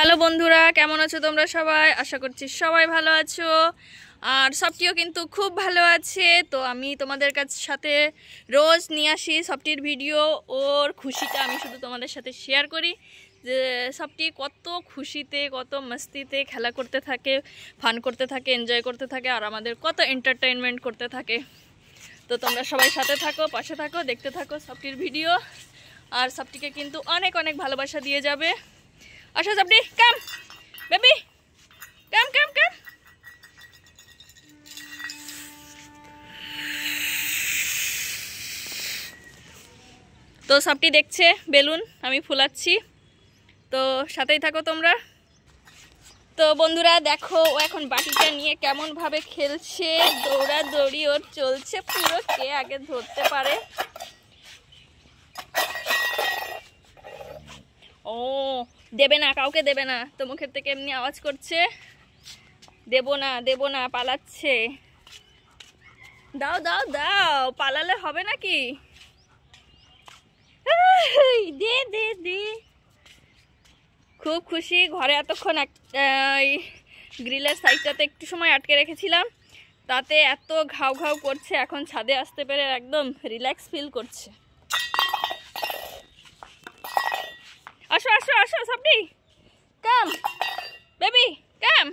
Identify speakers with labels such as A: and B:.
A: Hello বন্ধুরা, কেমন আছো তোমরা সবাই? আশা করছি সবাই ভালো আছো। আর সবটিও কিন্তু খুব ভালো আছে। তো আমি তোমাদের সাথে রোজ নিয়ে আসি সবটির ভিডিও। ওর খুশিটা আমি শুধু তোমাদের সাথে শেয়ার করি যে সবটি কত খুশিতে, কত মস্তিতে খেলা করতে থাকে, ফান করতে থাকে, এনজয় করতে থাকে, আর আমাদের কত এন্টারটেনমেন্ট করতে থাকে। তো তোমরা সবাই সাথে থাকো, পাশে থাকো, দেখতে থাকো সবটির ভিডিও। আর সবটিকে কিন্তু অনেক অনেক ভালোবাসা দিয়ে যাবে। আসো সবটি, কাম বেবি, কাম কাম কাম। তো সবটি দেখছে বেলুন আমি ফুলাচ্ছি, তো সাথেই থাকো তোমরা। তো বন্ধুরা দেখো, ও এখন বাটিটা নিয়ে কেমন ভাবে খেলছে, দৌড়াদৌড়ি ওর চলছে পুরো, কে আগে ধরতে পারে। ও দেবে না, কাউকে দেবে না, তো মুখের থেকে এমনি আওয়াজ করছে, দেবো না দেবো না, পালাচ্ছে। দাও দাও দাও, পালালে হবে নাকি? দে দে দে। খুব খুশি। ঘরে এতক্ষণ গ্রিলের সাইডটাতে একটু সময় আটকে রেখেছিলাম, তাতে এত ঘাউ ঘাউ করছে, এখন ছাদে আসতে পেরে একদম রিল্যাক্স ফিল করছে। আসো আসো আসো সবটি, কাম বেবি কাম।